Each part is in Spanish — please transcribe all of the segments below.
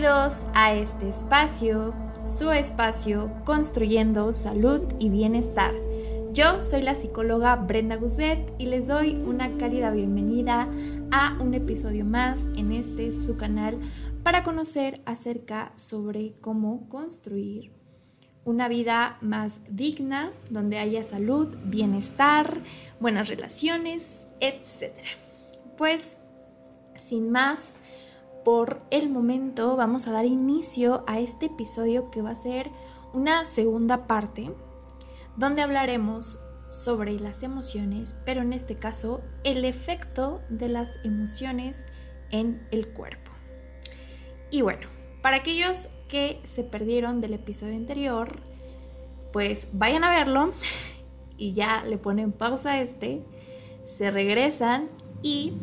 Bienvenidos a este espacio, su espacio Construyendo Salud y Bienestar. Yo soy la psicóloga Brenda Guzbet y les doy una cálida bienvenida a un episodio más en su canal para conocer acerca sobre cómo construir una vida más digna, donde haya salud, bienestar, buenas relaciones, etc. Pues, sin más, por el momento vamos a dar inicio a este episodio que va a ser una segunda parte, donde hablaremos sobre las emociones, pero en este caso el efecto de las emociones en el cuerpo. Y bueno, para aquellos que se perdieron del episodio anterior, pues vayan a verlo y ya le ponen pausa a se regresan y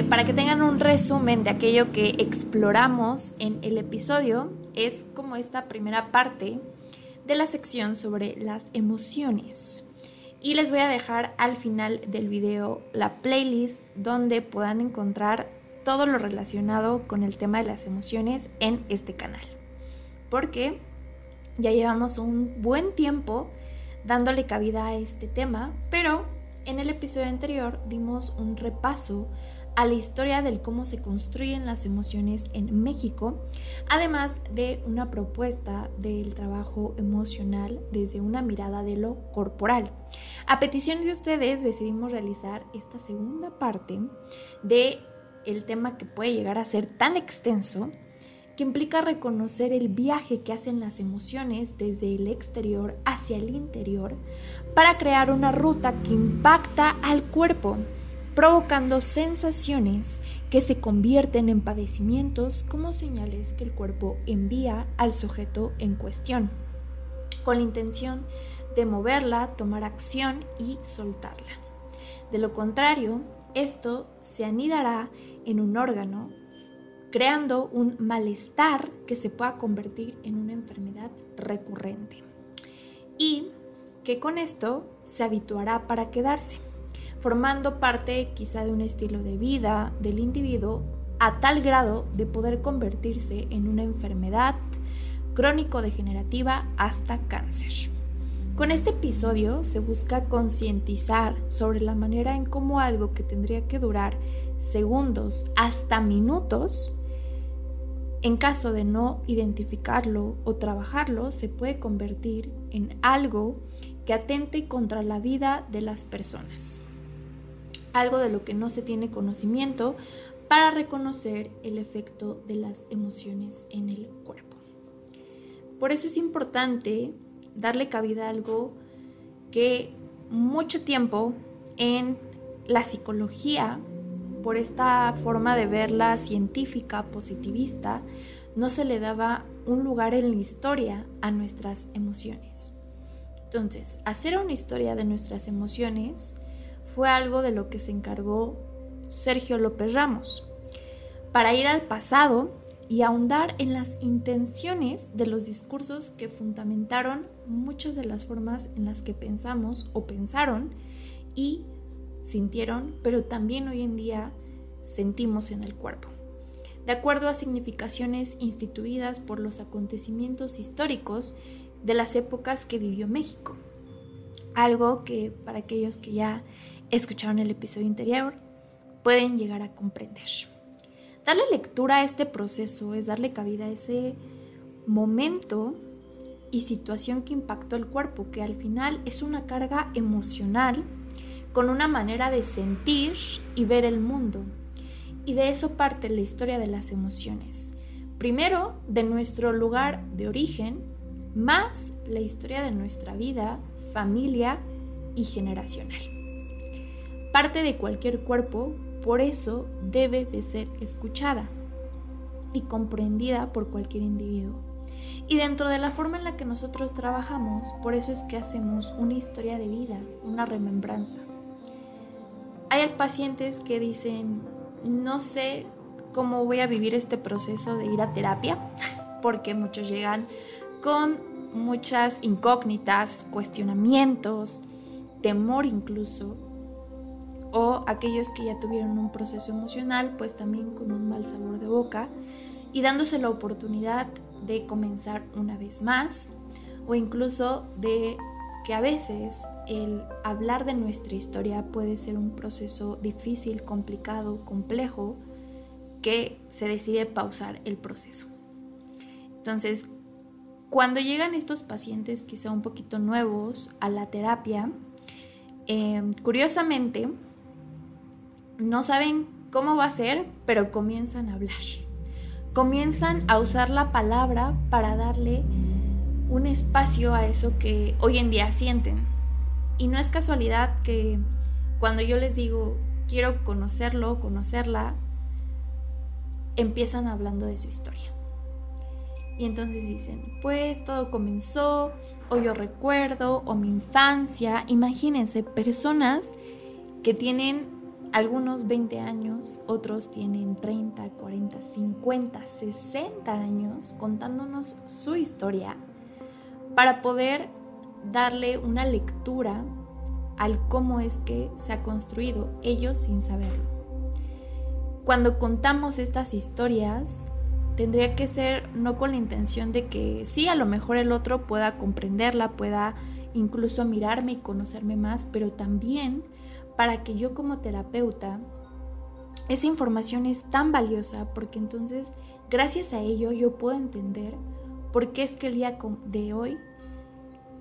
para que tengan un resumen de aquello que exploramos en el episodio, es como esta primera parte de la sección sobre las emociones. Y les voy a dejar al final del video la playlist donde puedan encontrar todo lo relacionado con el tema de las emociones en este canal. Porque ya llevamos un buen tiempo dándole cabida a este tema, pero en el episodio anterior dimos un repaso a la historia del cómo se construyen las emociones en México, además de una propuesta del trabajo emocional desde una mirada de lo corporal. A petición de ustedes decidimos realizar esta segunda parte de el tema que puede llegar a ser tan extenso, que implica reconocer el viaje que hacen las emociones desde el exterior hacia el interior para crear una ruta que impacta al cuerpo, provocando sensaciones que se convierten en padecimientos como señales que el cuerpo envía al sujeto en cuestión, con la intención de moverla, tomar acción y soltarla. De lo contrario, esto se anidará en un órgano, creando un malestar que se pueda convertir en una enfermedad recurrente y que con esto se habituará para quedarse, formando parte quizá de un estilo de vida del individuo a tal grado de poder convertirse en una enfermedad crónico-degenerativa hasta cáncer. Con este episodio se busca concientizar sobre la manera en cómo algo que tendría que durar segundos hasta minutos, en caso de no identificarlo o trabajarlo, se puede convertir en algo que atente contra la vida de las personas. Algo de lo que no se tiene conocimiento para reconocer el efecto de las emociones en el cuerpo. Por eso es importante darle cabida a algo que mucho tiempo en la psicología, por esta forma de verla científica, positivista, no se le daba un lugar en la historia a nuestras emociones. Entonces, hacer una historia de nuestras emociones fue algo de lo que se encargó Sergio López Ramos, para ir al pasado y ahondar en las intenciones de los discursos que fundamentaron muchas de las formas en las que pensamos o pensaron y sintieron, pero también hoy en día sentimos en el cuerpo, de acuerdo a significaciones instituidas por los acontecimientos históricos de las épocas que vivió México. Algo que para aquellos que ya escucharon el episodio anterior pueden llegar a comprender. Darle lectura a este proceso es darle cabida a ese momento y situación que impactó el cuerpo, que al final es una carga emocional con una manera de sentir y ver el mundo. Y de eso parte la historia de las emociones. Primero, de nuestro lugar de origen, más la historia de nuestra vida, familia y generacional. Parte de cualquier cuerpo, por eso debe de ser escuchada y comprendida por cualquier individuo. Y dentro de la forma en la que nosotros trabajamos, por eso es que hacemos una historia de vida, una remembranza. Hay pacientes que dicen, no sé cómo voy a vivir este proceso de ir a terapia, porque muchos llegan con muchas incógnitas, cuestionamientos, temor incluso, o aquellos que ya tuvieron un proceso emocional, pues también con un mal sabor de boca y dándose la oportunidad de comenzar una vez más, o incluso de que a veces el hablar de nuestra historia puede ser un proceso difícil, complicado, complejo, que se decide pausar el proceso. Entonces, cuando llegan estos pacientes quizá un poquito nuevos a la terapia, curiosamente no saben cómo va a ser, pero comienzan a hablar. Comienzan a usar la palabra para darle un espacio a eso que hoy en día sienten. Y no es casualidad que cuando yo les digo quiero conocerlo, conocerla, empiezan hablando de su historia. Y entonces dicen, pues todo comenzó, o yo recuerdo, o mi infancia. Imagínense, personas que tienen algunos 20 años, otros tienen 30, 40, 50, 60 años contándonos su historia para poder darle una lectura al cómo es que se ha construido, ellos sin saberlo. Cuando contamos estas historias, tendría que ser no con la intención de que sí, a lo mejor el otro pueda comprenderla, pueda incluso mirarme y conocerme más, pero también para que yo como terapeuta, esa información es tan valiosa porque entonces gracias a ello yo puedo entender por qué es que el día de hoy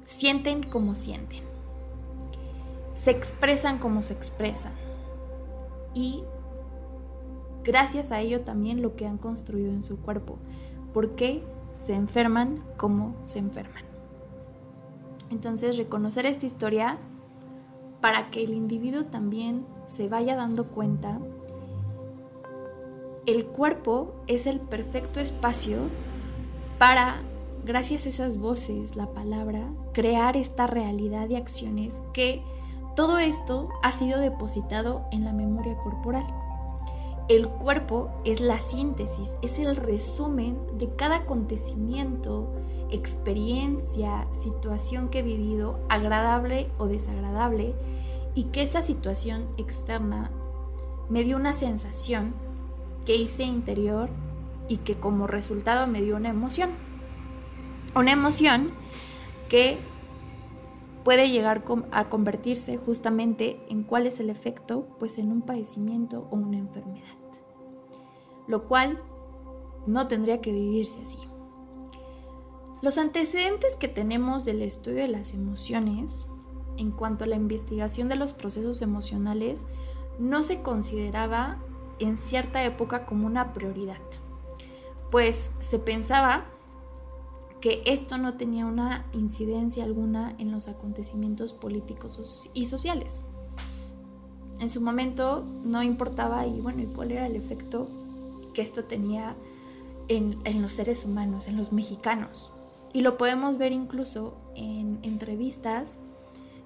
sienten como sienten, se expresan como se expresan y gracias a ello también lo que han construido en su cuerpo, por qué se enferman como se enferman. Entonces reconocer esta historia para que el individuo también se vaya dando cuenta, el cuerpo es el perfecto espacio para, gracias a esas voces, la palabra, crear esta realidad de acciones que todo esto ha sido depositado en la memoria corporal. El cuerpo es la síntesis, es el resumen de cada acontecimiento, experiencia, situación que he vivido, agradable o desagradable, y que esa situación externa me dio una sensación que hice interior y que como resultado me dio una emoción. Una emoción que puede llegar a convertirse justamente en cuál es el efecto, pues en un padecimiento o una enfermedad, lo cual no tendría que vivirse así. Los antecedentes que tenemos del estudio de las emociones en cuanto a la investigación de los procesos emocionales no se consideraba en cierta época como una prioridad, pues se pensaba que esto no tenía una incidencia alguna en los acontecimientos políticos y sociales. En su momento no importaba y cuál era el efecto que esto tenía en los seres humanos, en los mexicanos. Y lo podemos ver incluso en entrevistas,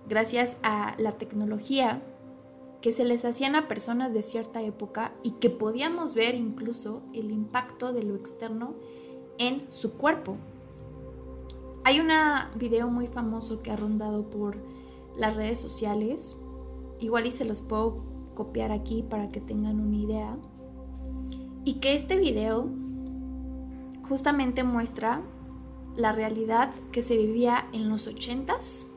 gracias a la tecnología, que se les hacían a personas de cierta época y que podíamos ver incluso el impacto de lo externo en su cuerpo. Hay un video muy famoso que ha rondado por las redes sociales, igual y se los puedo copiar aquí para que tengan una idea, y que este video justamente muestra la realidad que se vivía en los 80s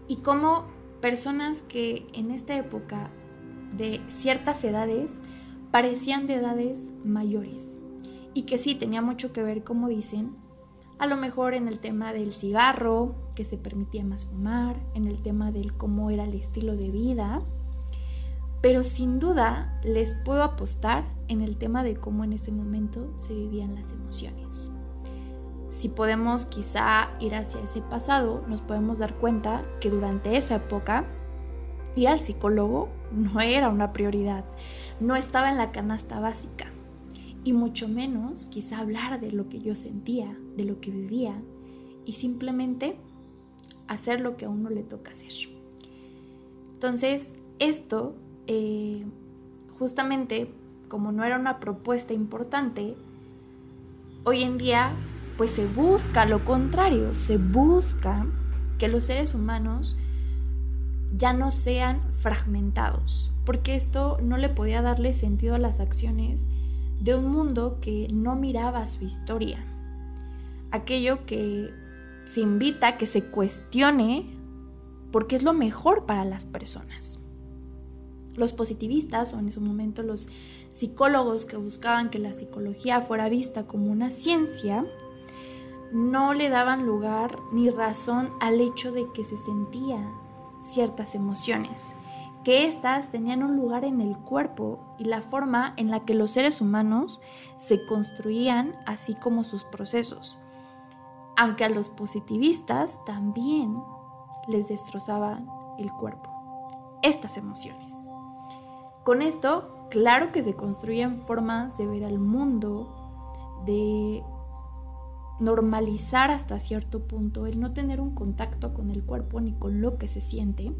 y cómo personas que en esta época de ciertas edades parecían de edades mayores y que sí tenía mucho que ver, como dicen, a lo mejor en el tema del cigarro, que se permitía más fumar, en el tema del cómo era el estilo de vida, pero sin duda les puedo apostar en el tema de cómo en ese momento se vivían las emociones. Si podemos quizá ir hacia ese pasado, nos podemos dar cuenta que durante esa época ir al psicólogo no era una prioridad, no estaba en la canasta básica. Y mucho menos quizá hablar de lo que yo sentía, de lo que vivía y simplemente hacer lo que a uno le toca hacer. Entonces esto, justamente como no era una propuesta importante, hoy en día pues se busca lo contrario, se busca que los seres humanos ya no sean fragmentados, porque esto no le podía darle sentido a las acciones de un mundo que no miraba su historia, aquello que se invita a que se cuestione porque es lo mejor para las personas. Los positivistas, o en su momento los psicólogos que buscaban que la psicología fuera vista como una ciencia, no le daban lugar ni razón al hecho de que se sentían ciertas emociones, que éstas tenían un lugar en el cuerpo y la forma en la que los seres humanos se construían, así como sus procesos, aunque a los positivistas también les destrozaban el cuerpo, estas emociones. Con esto, claro que se construyen formas de ver al mundo, de normalizar hasta cierto punto el no tener un contacto con el cuerpo ni con lo que se siente,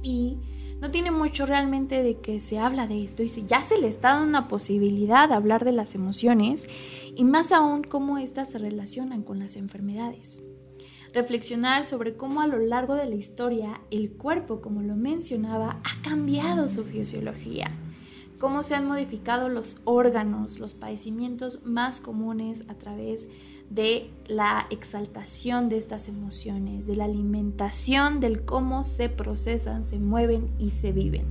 y no tiene mucho realmente de que se habla de esto y ya se le está dando una posibilidad de hablar de las emociones y más aún cómo éstas se relacionan con las enfermedades. Reflexionar sobre cómo a lo largo de la historia el cuerpo, como lo mencionaba, ha cambiado su fisiología, cómo se han modificado los órganos, los padecimientos más comunes a través de la exaltación de estas emociones, de la alimentación, del cómo se procesan, se mueven y se viven.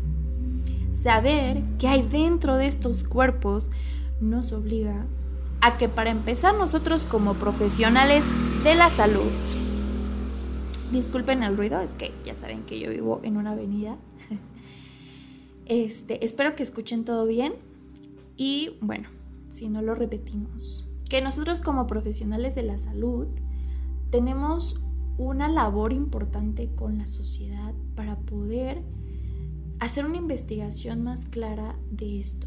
Saber qué hay dentro de estos cuerpos nos obliga a que, para empezar, nosotros como profesionales de la salud, disculpen el ruido, es que ya saben que yo vivo en una avenida. Espero que escuchen todo bien y bueno, si no lo repetimos, que nosotros como profesionales de la salud tenemos una labor importante con la sociedad para poder hacer una investigación más clara de esto,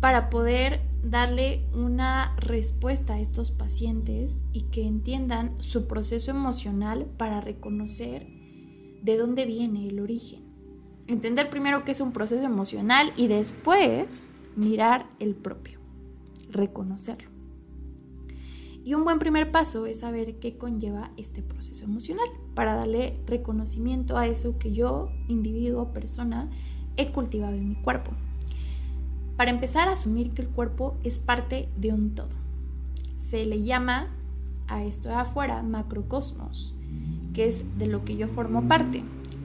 para poder darle una respuesta a estos pacientes y que entiendan su proceso emocional para reconocer de dónde viene el origen. Entender primero qué es un proceso emocional y después mirar el propio, reconocerlo. Y un buen primer paso es saber qué conlleva este proceso emocional para darle reconocimiento a eso que yo, individuo, persona, he cultivado en mi cuerpo. Para empezar a asumir que el cuerpo es parte de un todo. Se le llama a esto de afuera macrocosmos, que es de lo que yo formo parte.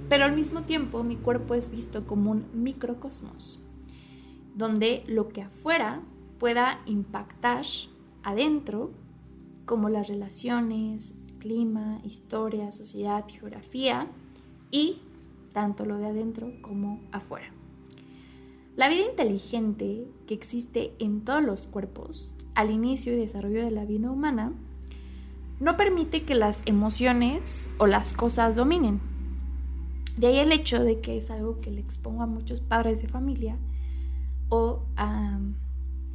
Pero al mismo tiempo mi cuerpo es visto como un microcosmos, donde lo que afuera pueda impactar adentro, como las relaciones, clima, historia, sociedad, geografía, y tanto lo de adentro como afuera. La vida inteligente que existe en todos los cuerpos, al inicio y desarrollo de la vida humana, no permite que las emociones o las cosas dominen. De ahí el hecho de que es algo que le expongo a muchos padres de familia o a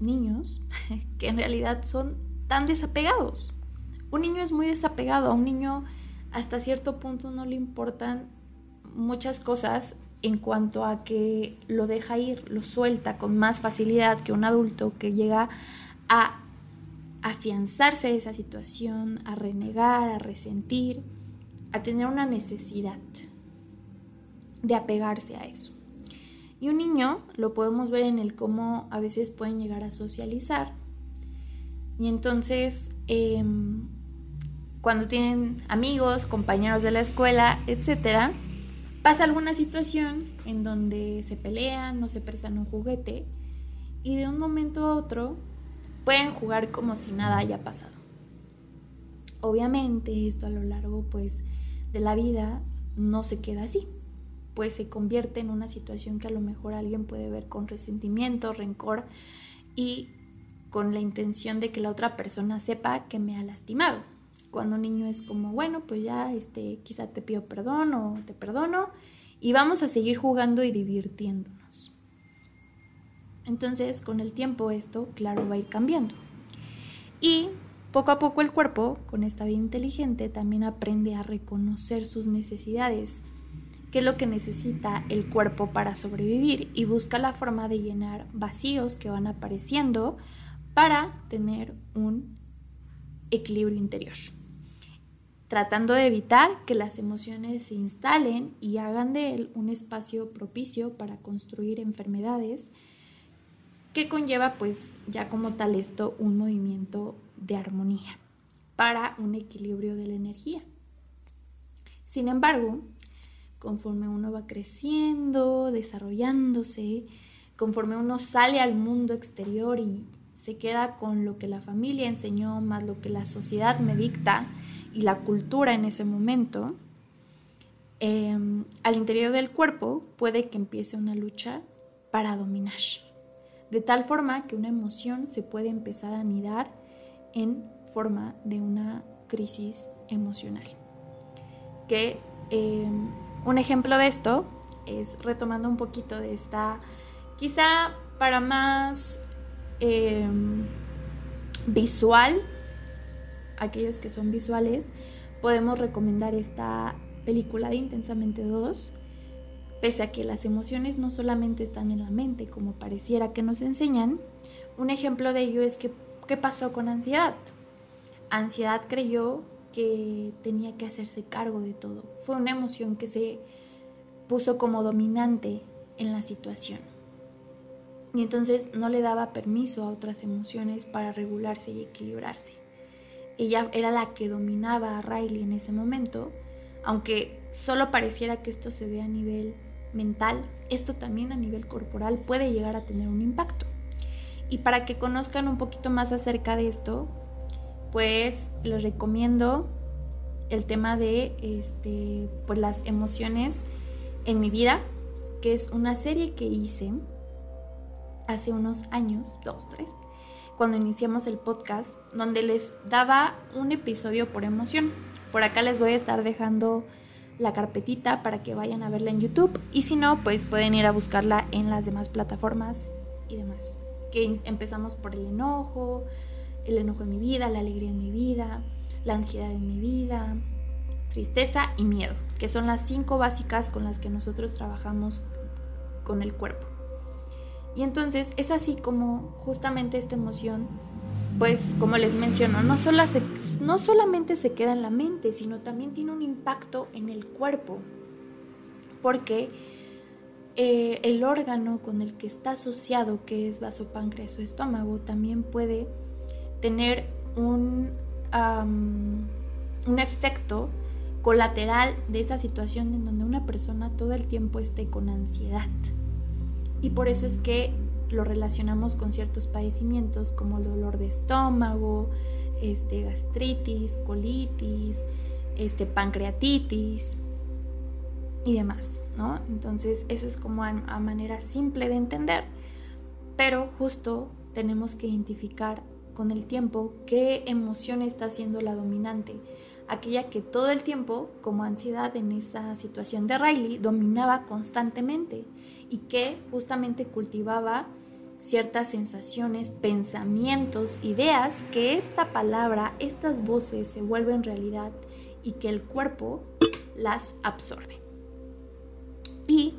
niños que en realidad son tan desapegados. Un niño es muy desapegado, a un niño hasta cierto punto no le importan muchas cosas en cuanto a que lo deja ir, lo suelta con más facilidad que un adulto que llega a afianzarse de esa situación, a renegar, a resentir, a tener una necesidad de apegarse a eso. Y un niño lo podemos ver en el cómo a veces pueden llegar a socializar. Y entonces, cuando tienen amigos, compañeros de la escuela, etcétera, pasa alguna situación en donde se pelean, no se prestan un juguete y de un momento a otro pueden jugar como si nada haya pasado. Obviamente esto a lo largo de la vida no se queda así, pues se convierte en una situación que a lo mejor alguien puede ver con resentimiento, rencor y con la intención de que la otra persona sepa que me ha lastimado. Cuando un niño es como, bueno, pues ya quizá te pido perdón o te perdono y vamos a seguir jugando y divirtiéndonos. Entonces, con el tiempo esto, claro, va a ir cambiando. Y poco a poco el cuerpo, con esta vida inteligente, también aprende a reconocer sus necesidades, qué es lo que necesita el cuerpo para sobrevivir y busca la forma de llenar vacíos que van apareciendo para tener un equilibrio interior, tratando de evitar que las emociones se instalen y hagan de él un espacio propicio para construir enfermedades que conlleva pues ya como tal esto un movimiento de armonía para un equilibrio de la energía. Sin embargo, conforme uno va creciendo, desarrollándose, conforme uno sale al mundo exterior y se queda con lo que la familia enseñó, más lo que la sociedad me dicta y la cultura en ese momento, al interior del cuerpo puede que empiece una lucha para dominar. De tal forma que una emoción se puede empezar a anidar en forma de una crisis emocional. Que un ejemplo de esto es, retomando un poquito de esta, quizá para más visual, aquellos que son visuales, podemos recomendar esta película de Intensamente 2, pese a que las emociones no solamente están en la mente, como pareciera que nos enseñan. Un ejemplo de ello es que, ¿qué pasó con ansiedad? Ansiedad creyó que tenía que hacerse cargo de todo. Fue una emoción que se puso como dominante en la situación. Y entonces no le daba permiso a otras emociones para regularse y equilibrarse. Ella era la que dominaba a Riley en ese momento, aunque solo pareciera que esto se ve a nivel mental, esto también a nivel corporal puede llegar a tener un impacto. Y para que conozcan un poquito más acerca de esto, pues les recomiendo el tema de pues las emociones en mi vida, que es una serie que hice hace unos años, 2, 3, cuando iniciamos el podcast, donde les daba un episodio por emoción. Por acá les voy a estar dejando la carpetita para que vayan a verla en YouTube, y si no, pues pueden ir a buscarla en las demás plataformas y demás. Que empezamos por el enojo en mi vida, la alegría en mi vida, la ansiedad en mi vida, tristeza y miedo, que son las 5 básicas con las que nosotros trabajamos con el cuerpo. Y entonces es así como justamente esta emoción, pues como les menciono, no solamente se queda en la mente, sino también tiene un impacto en el cuerpo, porque el órgano con el que está asociado, que es vasopáncreas o estómago, también puede tener un efecto colateral de esa situación en donde una persona todo el tiempo esté con ansiedad. Y por eso es que lo relacionamos con ciertos padecimientos como el dolor de estómago, gastritis, colitis, pancreatitis y demás, ¿no? Entonces eso es como a manera simple de entender, pero justo tenemos que identificar con el tiempo qué emoción está siendo la dominante, aquella que todo el tiempo, como ansiedad en esa situación de Riley, dominaba constantemente y que justamente cultivaba ciertas sensaciones, pensamientos, ideas, que esta palabra, estas voces se vuelven realidad y que el cuerpo las absorbe. Y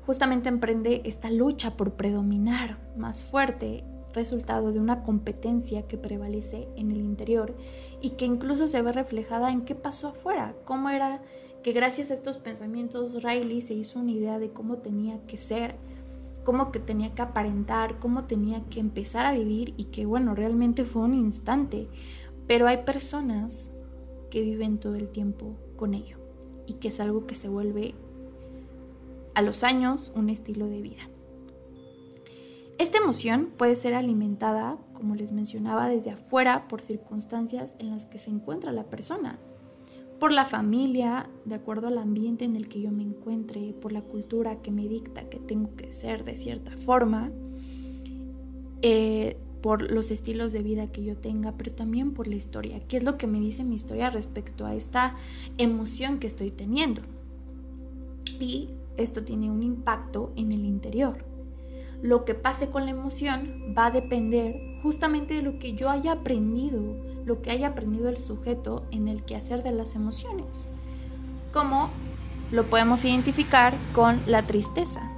justamente emprende esta lucha por predominar más fuerte, resultado de una competencia que prevalece en el interior y que incluso se ve reflejada en qué pasó afuera, cómo era que gracias a estos pensamientos Riley se hizo una idea de cómo tenía que ser, cómo que tenía que aparentar, cómo tenía que empezar a vivir, y que bueno, realmente fue un instante, pero hay personas que viven todo el tiempo con ello y que es algo que se vuelve a los años un estilo de vida. Esta emoción puede ser alimentada, como les mencionaba, desde afuera por circunstancias en las que se encuentra la persona, por la familia, de acuerdo al ambiente en el que yo me encuentre, por la cultura que me dicta que tengo que ser de cierta forma, por los estilos de vida que yo tenga, pero también por la historia. ¿Qué es lo que me dice mi historia respecto a esta emoción que estoy teniendo? Y esto tiene un impacto en el interior. Lo que pase con la emoción va a depender justamente de lo que yo haya aprendido, lo que haya aprendido el sujeto en el quehacer de las emociones. Como lo podemos identificar con la tristeza.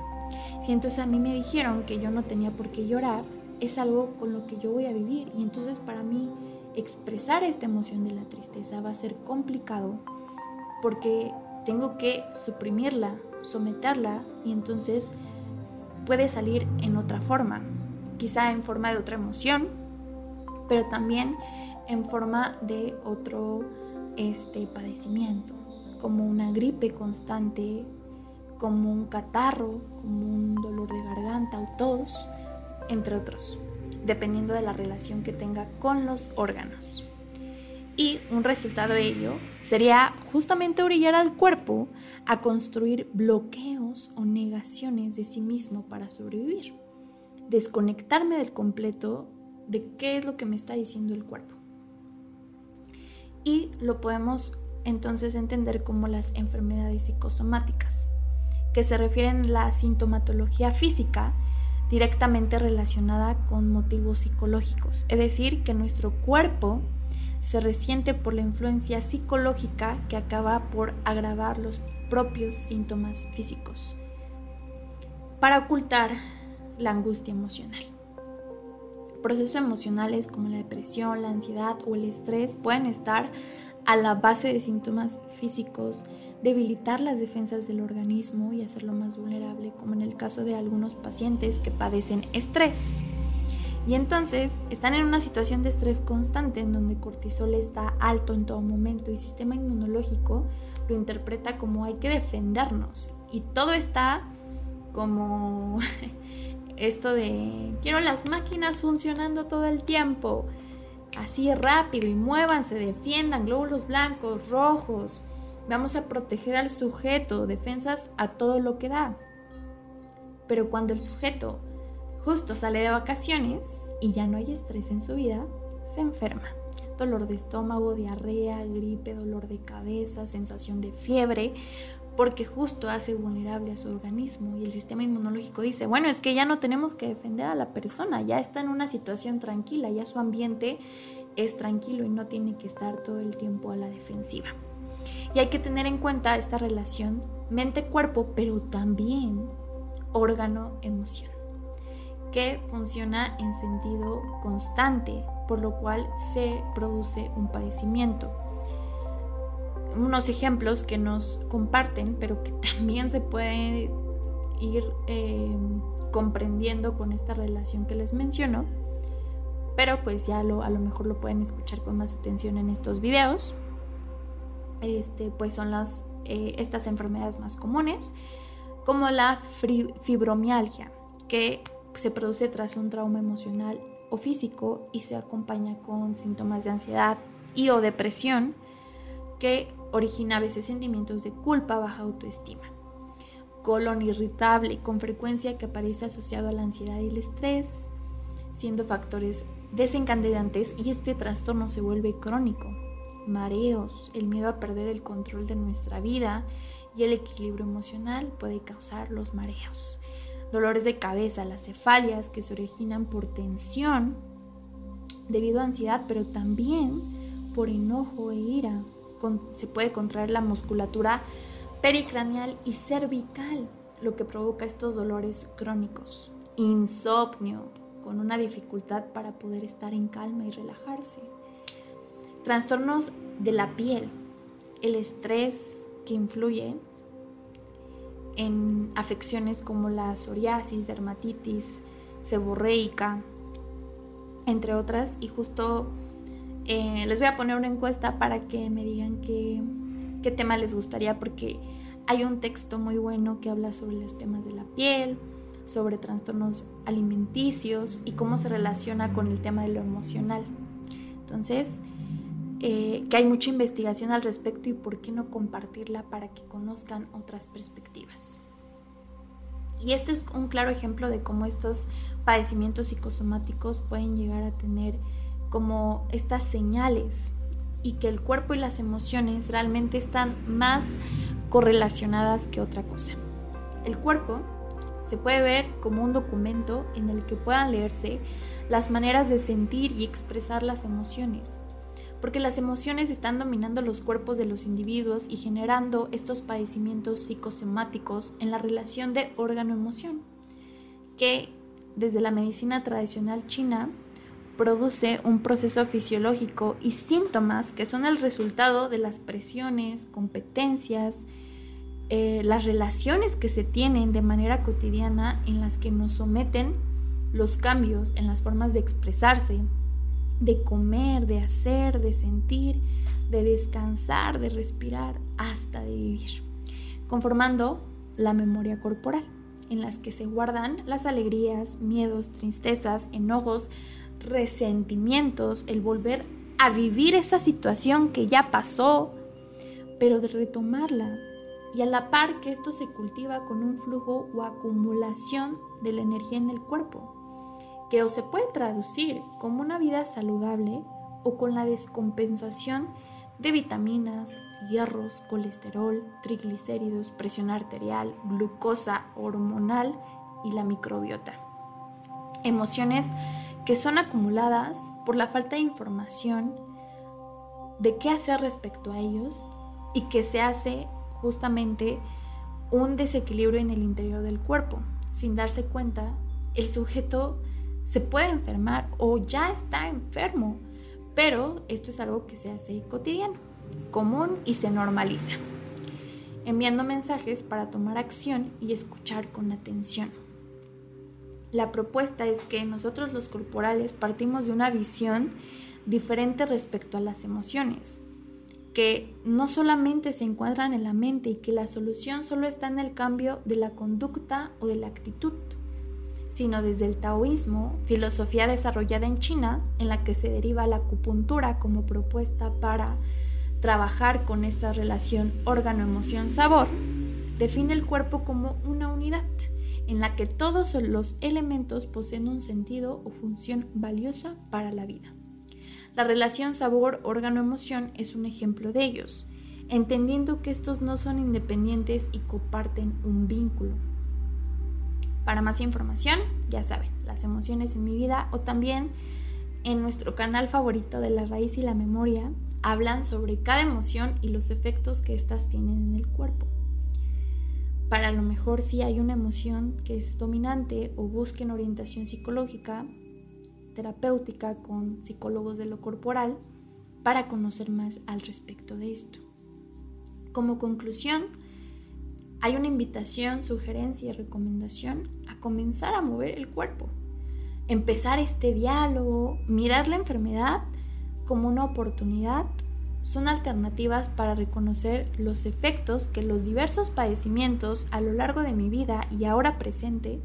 Si entonces a mí me dijeron que yo no tenía por qué llorar, es algo con lo que yo voy a vivir, y entonces para mí expresar esta emoción de la tristeza va a ser complicado porque tengo que suprimirla, someterla, y entonces puede salir en otra forma, quizá en forma de otra emoción, pero también en forma de otro padecimiento, como una gripe constante, como un catarro, como un dolor de garganta o tos, entre otros, dependiendo de la relación que tenga con los órganos. Y un resultado de ello sería justamente orillar al cuerpo a construir bloqueos o negaciones de sí mismo para sobrevivir. Desconectarme del completo de qué es lo que me está diciendo el cuerpo. Y lo podemos entonces entender como las enfermedades psicosomáticas, que se refieren a la sintomatología física directamente relacionada con motivos psicológicos. Es decir, que nuestro cuerpo se resiente por la influencia psicológica que acaba por agravar los propios síntomas físicos para ocultar la angustia emocional. Procesos emocionales como la depresión, la ansiedad o el estrés pueden estar a la base de síntomas físicos, debilitar las defensas del organismo y hacerlo más vulnerable, como en el caso de algunos pacientes que padecen estrés. Y entonces están en una situación de estrés constante en donde el cortisol está alto en todo momento y el sistema inmunológico lo interpreta como hay que defendernos. Y todo está como esto de quiero las máquinas funcionando todo el tiempo, así rápido y muévanse, defiendan, glóbulos blancos, rojos, vamos a proteger al sujeto, defensas a todo lo que da. Pero cuando el sujeto justo sale de vacaciones y ya no hay estrés en su vida, se enferma. Dolor de estómago, diarrea, gripe, dolor de cabeza, sensación de fiebre, porque justo hace vulnerable a su organismo y el sistema inmunológico dice, bueno, es que ya no tenemos que defender a la persona, ya está en una situación tranquila, ya su ambiente es tranquilo y no tiene que estar todo el tiempo a la defensiva. Y hay que tener en cuenta esta relación mente-cuerpo, pero también órgano-emoción, que funciona en sentido constante, por lo cual se produce un padecimiento. Unos ejemplos que nos comparten, pero que también se puede ir comprendiendo con esta relación que les menciono, pero pues ya a lo mejor lo pueden escuchar con más atención en estos videos. Pues son estas enfermedades más comunes, como la fibromialgia, que se produce tras un trauma emocional o físico y se acompaña con síntomas de ansiedad y o depresión, que origina a veces sentimientos de culpa, baja autoestima. Colon irritable, con frecuencia que aparece asociado a la ansiedad y el estrés, siendo factores desencadenantes, y este trastorno se vuelve crónico. Mareos, el miedo a perder el control de nuestra vida y el equilibrio emocional puede causar los mareos. Dolores de cabeza, las cefalias, que se originan por tensión debido a ansiedad, pero también por enojo e ira. Se puede contraer la musculatura pericraneal y cervical, lo que provoca estos dolores crónicos. Insomnio, con una dificultad para poder estar en calma y relajarse. Trastornos de la piel, el estrés que influye en afecciones como la psoriasis, dermatitis, seborreica, entre otras. Y justo les voy a poner una encuesta para que me digan qué tema les gustaría, porque hay un texto muy bueno que habla sobre los temas de la piel, sobre trastornos alimenticios y cómo se relaciona con el tema de lo emocional. Entonces, que hay mucha investigación al respecto y por qué no compartirla para que conozcan otras perspectivas. Y esto es un claro ejemplo de cómo estos padecimientos psicosomáticos pueden llegar a tener como estas señales, y que el cuerpo y las emociones realmente están más correlacionadas que otra cosa. El cuerpo se puede ver como un documento en el que puedan leerse las maneras de sentir y expresar las emociones, porque las emociones están dominando los cuerpos de los individuos y generando estos padecimientos psicosomáticos en la relación de órgano-emoción, que desde la medicina tradicional china produce un proceso fisiológico y síntomas que son el resultado de las presiones, competencias, las relaciones que se tienen de manera cotidiana en las que nos someten los cambios en las formas de expresarse, de comer, de hacer, de sentir, de descansar, de respirar, hasta de vivir, conformando la memoria corporal, en las que se guardan las alegrías, miedos, tristezas, enojos, resentimientos, el volver a vivir esa situación que ya pasó, pero de retomarla, y a la par que esto se cultiva con un flujo o acumulación de la energía en el cuerpo, que o se puede traducir como una vida saludable o con la descompensación de vitaminas, hierros, colesterol, triglicéridos, presión arterial, glucosa hormonal y la microbiota. Emociones que son acumuladas por la falta de información de qué hacer respecto a ellos y que se hace justamente un desequilibrio en el interior del cuerpo. Sin darse cuenta, el sujeto se puede enfermar o ya está enfermo, pero esto es algo que se hace cotidiano, común y se normaliza, enviando mensajes para tomar acción y escuchar con atención. La propuesta es que nosotros los corporales partimos de una visión diferente respecto a las emociones, que no solamente se encuadran en la mente y que la solución solo está en el cambio de la conducta o de la actitud, sino desde el taoísmo, filosofía desarrollada en China, en la que se deriva la acupuntura como propuesta para trabajar con esta relación órgano-emoción-sabor, define el cuerpo como una unidad en la que todos los elementos poseen un sentido o función valiosa para la vida. La relación sabor-órgano-emoción es un ejemplo de ellos, entendiendo que estos no son independientes y comparten un vínculo. Para más información, ya saben, las emociones en mi vida o también en nuestro canal favorito de La Raíz y la Memoria, hablan sobre cada emoción y los efectos que éstas tienen en el cuerpo. Para lo mejor si hay una emoción que es dominante o busquen orientación psicológica, terapéutica con psicólogos de lo corporal para conocer más al respecto de esto. Como conclusión, hay una invitación, sugerencia y recomendación a comenzar a mover el cuerpo, empezar este diálogo, mirar la enfermedad como una oportunidad. Son alternativas para reconocer los efectos que los diversos padecimientos a lo largo de mi vida y ahora presente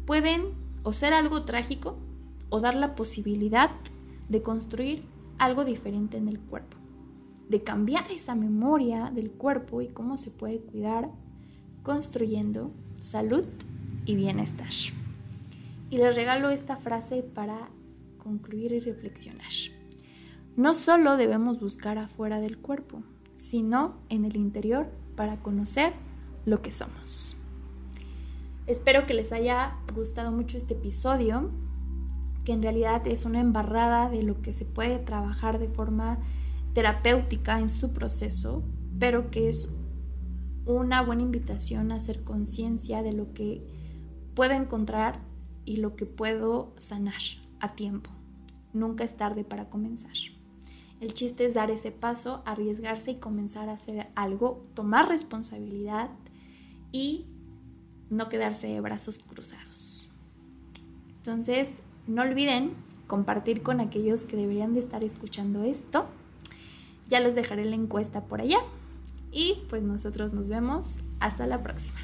pueden o ser algo trágico o dar la posibilidad de construir algo diferente en el cuerpo, de cambiar esa memoria del cuerpo y cómo se puede cuidar construyendo salud y bienestar. Y les regalo esta frase para concluir y reflexionar. No solo debemos buscar afuera del cuerpo, sino en el interior para conocer lo que somos. Espero que les haya gustado mucho este episodio, que en realidad es una embarrada de lo que se puede trabajar de forma terapéutica en su proceso, pero que es una buena invitación a hacer conciencia de lo que puedo encontrar y lo que puedo sanar a tiempo. Nunca es tarde para comenzar. El chiste es dar ese paso, arriesgarse y comenzar a hacer algo, tomar responsabilidad y no quedarse de brazos cruzados. Entonces, no olviden compartir con aquellos que deberían de estar escuchando esto. Ya les dejaré la encuesta por allá. Y pues nosotros nos vemos. Hasta la próxima.